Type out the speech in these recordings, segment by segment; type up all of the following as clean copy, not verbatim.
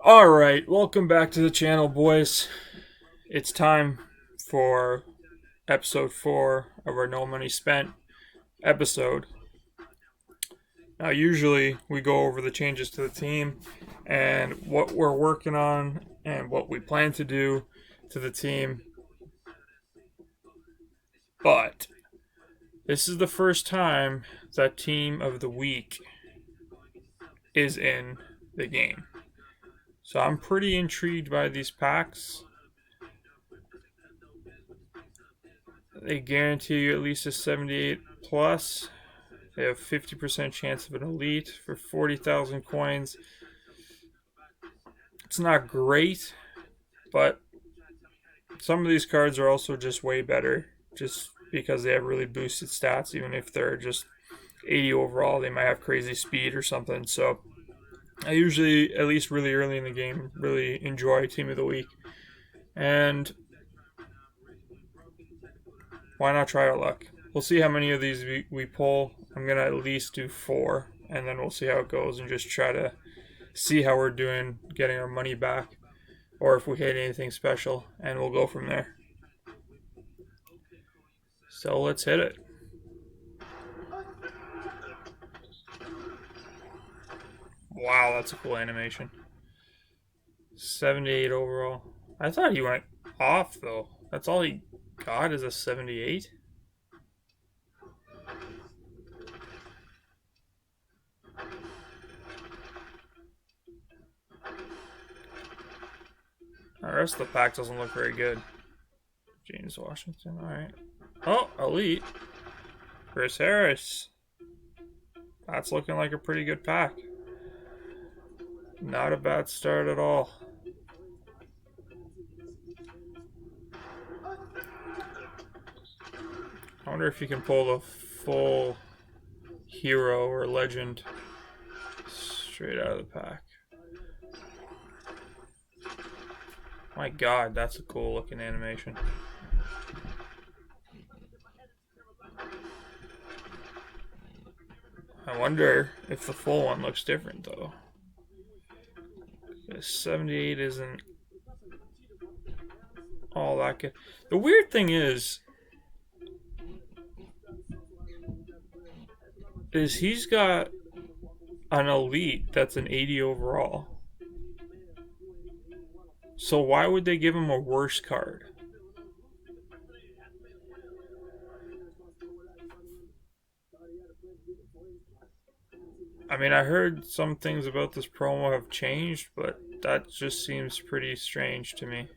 Alright, welcome back to the channel, boys. It's time for episode 4 of our No Money Spent episode. Now, usually we go over the changes to the team and what we're working on and what we plan to do to the team. But this is the first time that Team of the Week is in the game. So I'm pretty intrigued by these packs. They guarantee you at least a 78 plus. They have 50% chance of an elite for 40,000 coins. It's not great, but some of these cards are also just way better just because they have really boosted stats. Even if they're just 80 overall, they might have crazy speed or something. So I usually, at least really early in the game, really enjoy Team of the Week. And why not try our luck? We'll see how many of these we pull. I'm going to at least do 4, and then we'll see how it goes and just try to see how we're doing getting our money back or if we hit anything special, and we'll go from there. So let's hit it. Wow, that's a cool animation. 78 overall. I thought he went off, though. That's all he got is a 78? The rest of the pack doesn't look very good. James Washington, alright. Oh, elite. Chris Harris. That's looking like a pretty good pack. Not a bad start at all. I wonder if you can pull the full hero or legend straight out of the pack. My god, that's a cool looking animation. I wonder if the full one looks different though. The 78 isn't all that good. The weird thing is he's got an elite that's an 80 overall. So why would they give him a worse card? I mean, I heard some things about this promo have changed, but that just seems pretty strange to me.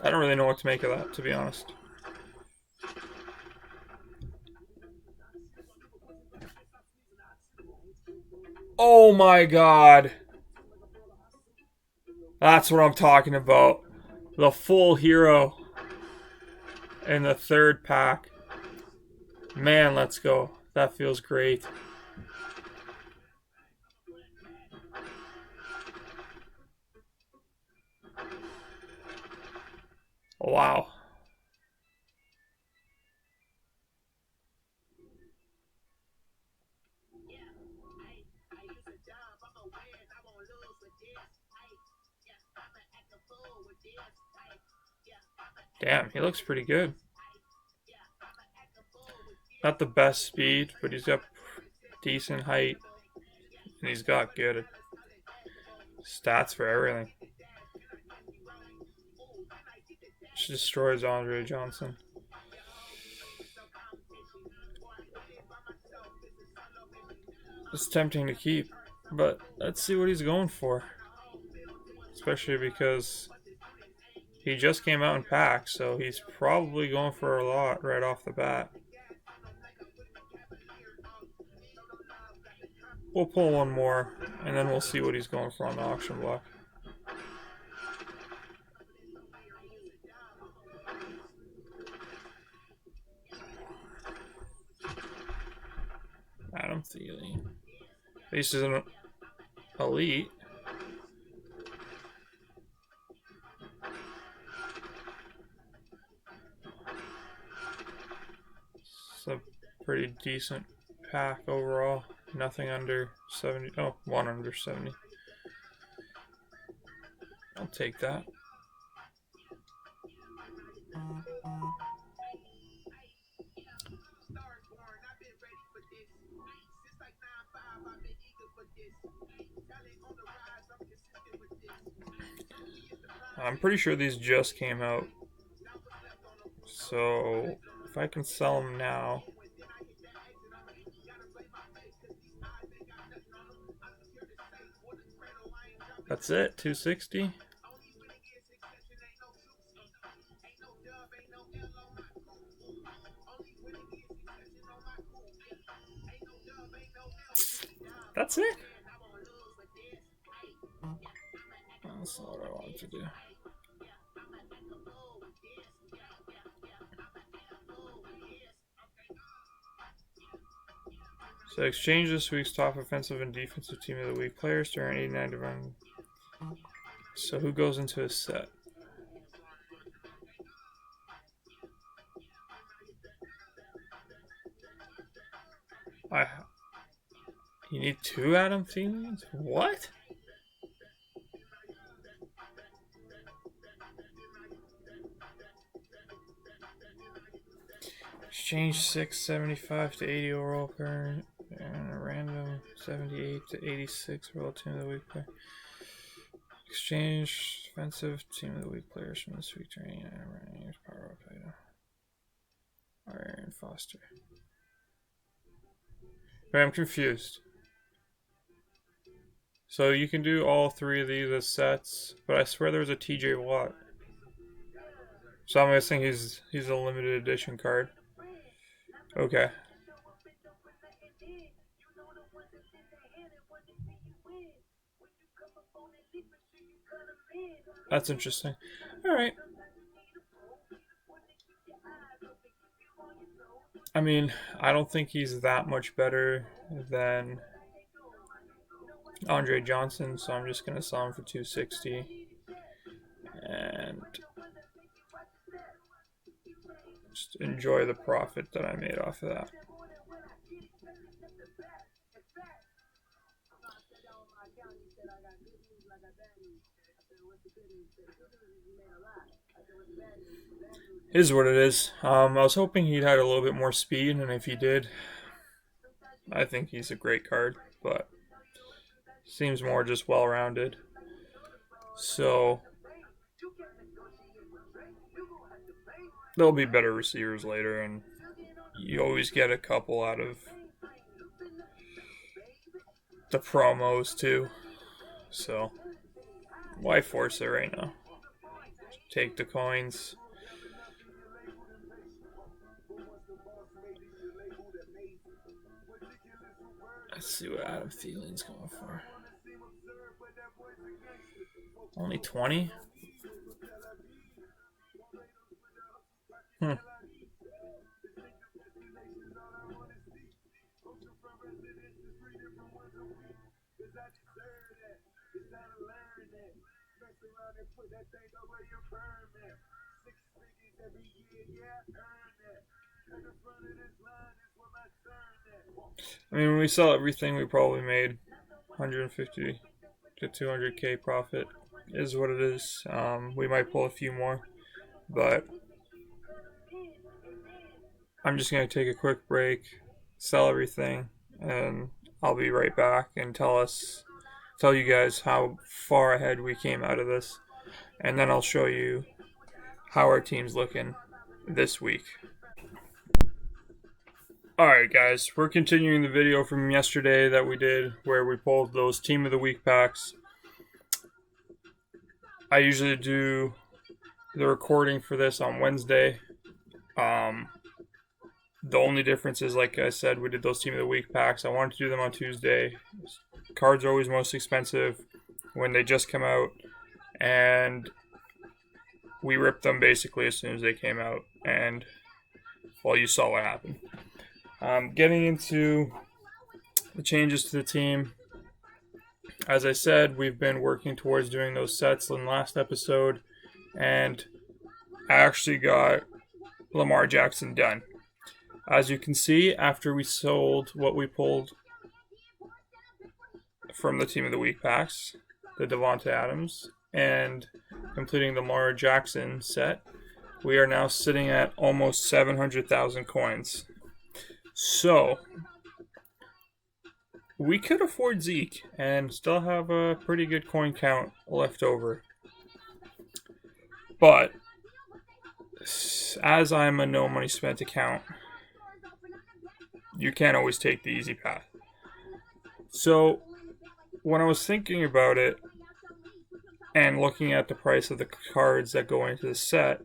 I don't really know what to make of that, to be honest. Oh my god. That's what I'm talking about. The full hero in the third pack. Man, let's go. That feels great. Wow. Damn, he looks pretty good. Not the best speed, but he's got decent height. And he's got good stats for everything. Just destroys Andre Johnson. It's tempting to keep, but let's see what he's going for. Especially because he just came out in packs, so he's probably going for a lot right off the bat. We'll pull one more, and then we'll see what he's going for on the auction block. Adam Thielen. At least he's an elite. Pretty decent pack overall. Nothing under 70. Oh, one under 70. I'll take that. I'm pretty sure these just came out. So if I can sell them now. That's it, 260. That's it. That's not what I wanted to do. So exchange this week's top offensive and defensive team of the week players to earn 89 to run. So who goes into a set? You need 2 Adam Thielens? What? Exchange 675 to 80 overall player and a random 78 to 86 overall team of the week player. Exchange defensive team of the week players from this week to 89 running power up item. Aaron Foster. Wait, I'm confused. So you can do all 3 of these as sets, but I swear there was a TJ Watt. So I'm guessing he's a limited edition card. Okay. That's interesting. Alright. I mean, I don't think he's that much better than Andre Johnson, so I'm just going to sell him for 260. And just enjoy the profit that I made off of that. Is what it is. I was hoping he'd had a little bit more speed, and if he did, I think he's a great card, but seems more just well-rounded. So there'll be better receivers later, and you always get a couple out of the promos too. So why force it right now? Take the coins. Let's see what Adam Thielen's going for. Only 20? I mean, when we sell everything, we probably made 150 to 200k profit. Is what it is. We might pull a few more, but I'm just gonna take a quick break, sell everything, and I'll be right back and tell you guys how far ahead we came out of this, and then I'll show you how our team's looking this week. Alright guys, we're continuing the video from yesterday that we did where we pulled those Team of the Week packs. I usually do the recording for this on Wednesday. The only difference is, like I said, we did those Team of the Week packs. I wanted to do them on Tuesday. Cards are always most expensive when they just come out, and we ripped them basically as soon as they came out, and well, you saw what happened. Getting into the changes to the team. As I said, we've been working towards doing those sets in the last episode, and I actually got Lamar Jackson done. As you can see, after we sold what we pulled from the Team of the Week packs, the Devontae Adams, and completing the Lamar Jackson set, we are now sitting at almost 700,000 coins. So, we could afford Zeke and still have a pretty good coin count left over. But, as I'm a no money spent account, you can't always take the easy path. So, when I was thinking about it and looking at the price of the cards that go into the set,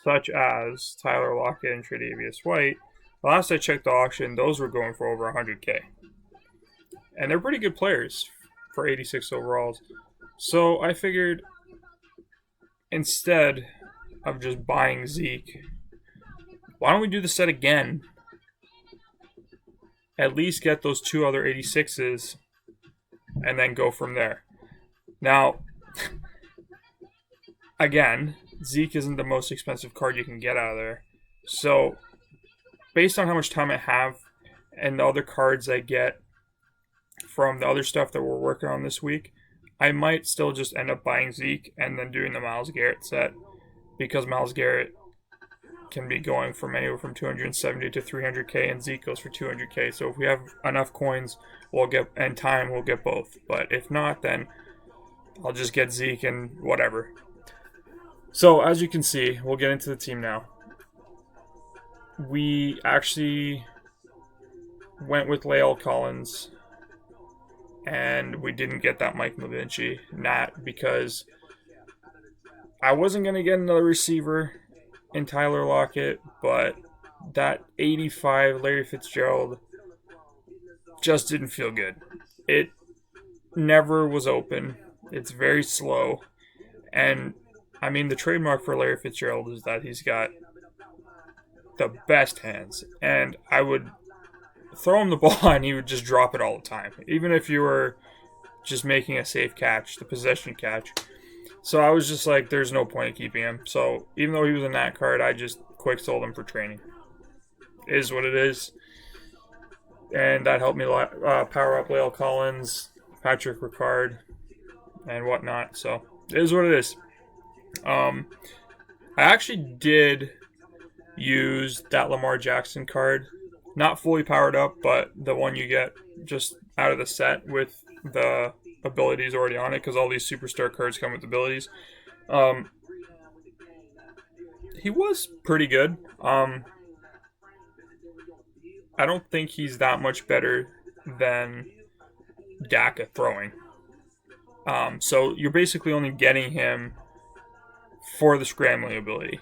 such as Tyler Lockett and Tre'Davious White, last I checked the auction, those were going for over 100K. And they're pretty good players for 86 overalls. So I figured instead of just buying Zeke, why don't we do the set again? At least get those two other 86s and then go from there. Now, again, Zeke isn't the most expensive card you can get out of there. So, based on how much time I have and the other cards I get from the other stuff that we're working on this week, I might still just end up buying Zeke and then doing the Myles Garrett set, because Myles Garrett can be going from anywhere from 270 to 300K, and Zeke goes for 200K. So if we have enough coins, we'll get, and time, we'll get both. But if not, then I'll just get Zeke and whatever. So as you can see, we'll get into the team now. We actually went with Lael Collins, and we didn't get that Mike McGlinchey, not because I wasn't going to get another receiver in Tyler Lockett, but that 85 Larry Fitzgerald just didn't feel good. It never was open. It's very slow. And, I mean, the trademark for Larry Fitzgerald is that he's got the best hands. And I would throw him the ball and he would just drop it all the time. Even if you were just making a safe catch, the possession catch. So I was just like, there's no point in keeping him. So even though he was in that card, I just quick sold him for training. It is what it is. And that helped me power up Lael Collins, Patrick Ricard, and whatnot. So it is what it is. I actually did use that Lamar Jackson card. Not fully powered up, but the one you get just out of the set with the abilities already on it, because all these superstar cards come with abilities. He was pretty good. I don't think he's that much better than Dak at throwing. So you're basically only getting him for the scrambling ability.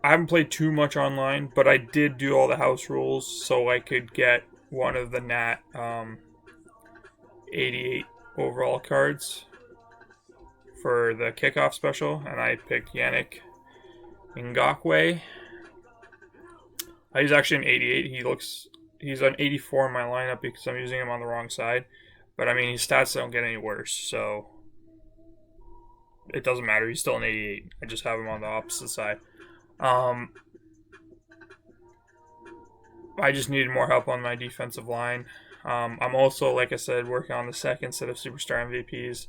I haven't played too much online, but I did do all the house rules so I could get one of the Nat 88 overall cards for the kickoff special, and I picked Yannick Ngakoue. He's actually an 88. He's an 84 in my lineup because I'm using him on the wrong side. But I mean, his stats don't get any worse, so it doesn't matter. He's still an 88. I just have him on the opposite side. I just needed more help on my defensive line. I'm also, like I said, working on the second set of Superstar MVPs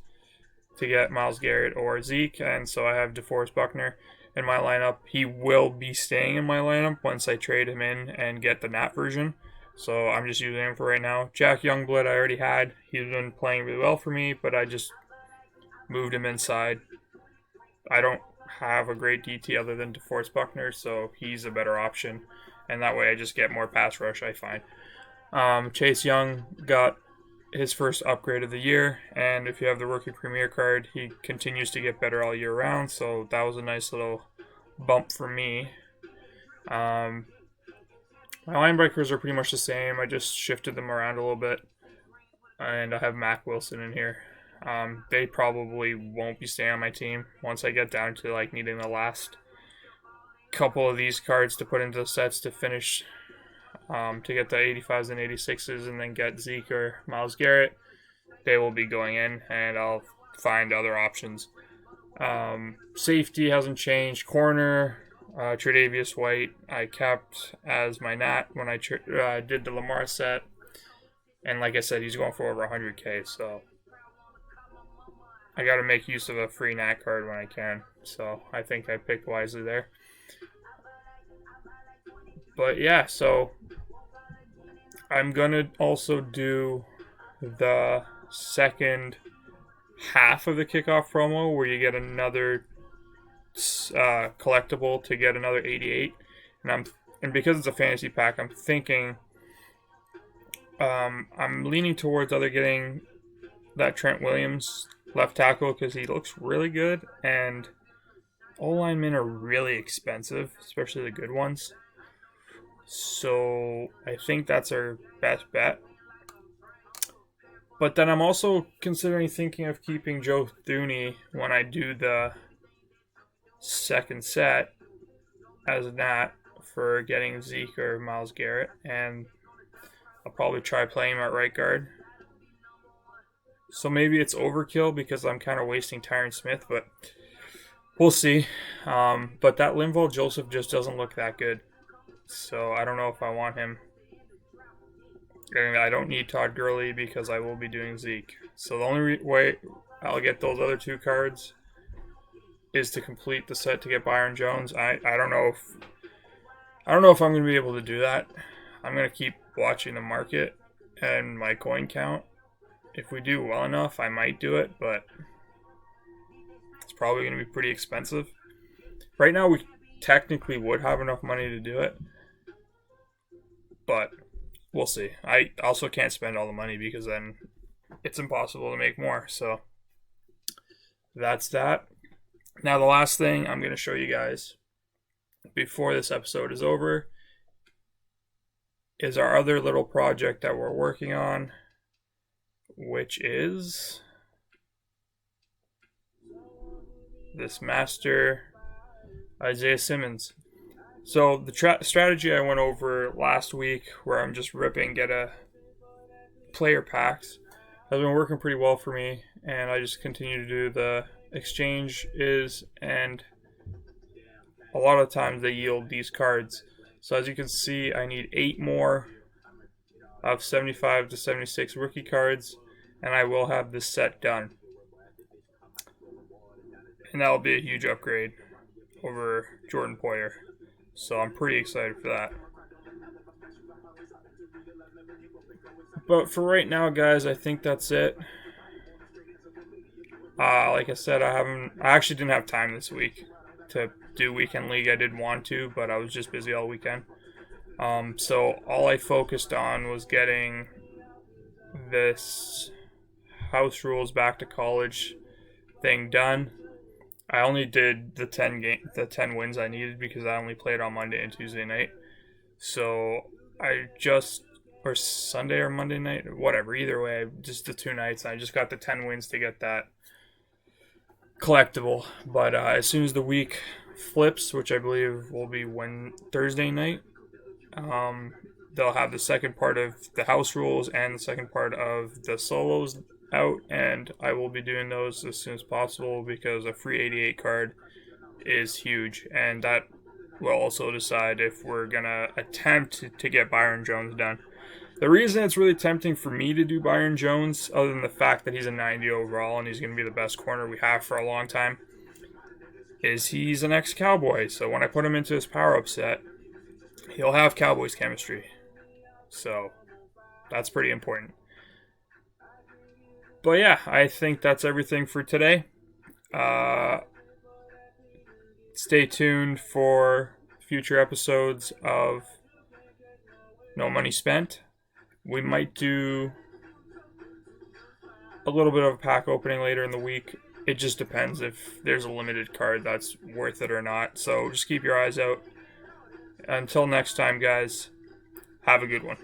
to get Myles Garrett or Zeke, and so I have DeForest Buckner in my lineup. He will be staying in my lineup once I trade him in and get the Nat version, so I'm just using him for right now. Jack Youngblood I already had. He's been playing really well for me, but I just moved him inside. I don't have a great DT other than DeForest Buckner, so he's a better option, and that way I just get more pass rush, I find. Chase Young got his first upgrade of the year, and if you have the Rookie Premier card, he continues to get better all year round, so that was a nice little bump for me. My linebackers are pretty much the same. I just shifted them around a little bit, and I have Mac Wilson in here. They probably won't be staying on my team once I get down to like needing the last couple of these cards to put into the sets to finish, to get the 85s and 86s and then get Zeke or Myles Garrett. They will be going in, and I'll find other options. Safety hasn't changed. Corner, Tre'Davious White I kept as my nat when I did the Lamar set. And like I said, he's going for over 100K, so I got to make use of a free nat card when I can. So I think I picked wisely there. But yeah, so I'm going to also do the second half of the kickoff promo where you get another collectible to get another 88. And because it's a fantasy pack, I'm thinking I'm leaning towards either getting that Trent Williams left tackle because he looks really good, and O-linemen are really expensive, especially the good ones. So I think that's our best bet. But then I'm also thinking of keeping Joe Thuney when I do the second set as a nat for getting Zeke or Myles Garrett, and I'll probably try playing him at right guard. So maybe it's overkill because I'm kind of wasting Tyron Smith, but we'll see. But that Linval Joseph just doesn't look that good, so I don't know if I want him. And I don't need Todd Gurley because I will be doing Zeke. So the only way I'll get those other two cards is to complete the set to get Byron Jones. I don't know if I'm going to be able to do that. I'm going to keep watching the market and my coin count. If we do well enough, I might do it, but it's probably going to be pretty expensive. Right now, we technically would have enough money to do it, but we'll see. I also can't spend all the money because then it's impossible to make more. So that's that. Now, the last thing I'm going to show you guys before this episode is over is our other little project that we're working on, which is this Master Isaiah Simmons. So the strategy I went over last week, where I'm just ripping get a player packs, has been working pretty well for me, and I just continue to do the exchanges, and a lot of times they yield these cards. So as you can see, I need 8 more of 75 to 76 rookie cards, and I will have this set done. And that will be a huge upgrade over Jordan Poyer. So I'm pretty excited for that. But for right now, guys, I think that's it. Like I said, I actually didn't have time this week to do Weekend League. I did want to, but I was just busy all weekend. So all I focused on was getting this house rules back to college thing done. I only did the 10 wins I needed because I only played on Monday and Tuesday night. So or Sunday or Monday night, or whatever, either way, just the 2 nights. I just got the 10 wins to get that collectible. But as soon as the week flips, which I believe will be Thursday night, they'll have the second part of the house rules and the second part of the solos out, and I will be doing those as soon as possible because a free 88 card is huge, and that will also decide if we're going to attempt to get Byron Jones done. The reason it's really tempting for me to do Byron Jones, other than the fact that he's a 90 overall and he's going to be the best corner we have for a long time, is he's an ex-Cowboy. So when I put him into his power-up set, he'll have Cowboys chemistry. So that's pretty important. But yeah, I think that's everything for today. Stay tuned for future episodes of No Money Spent. We might do a little bit of a pack opening later in the week. It just depends if there's a limited card that's worth it or not. So just keep your eyes out. Until next time, guys, have a good one.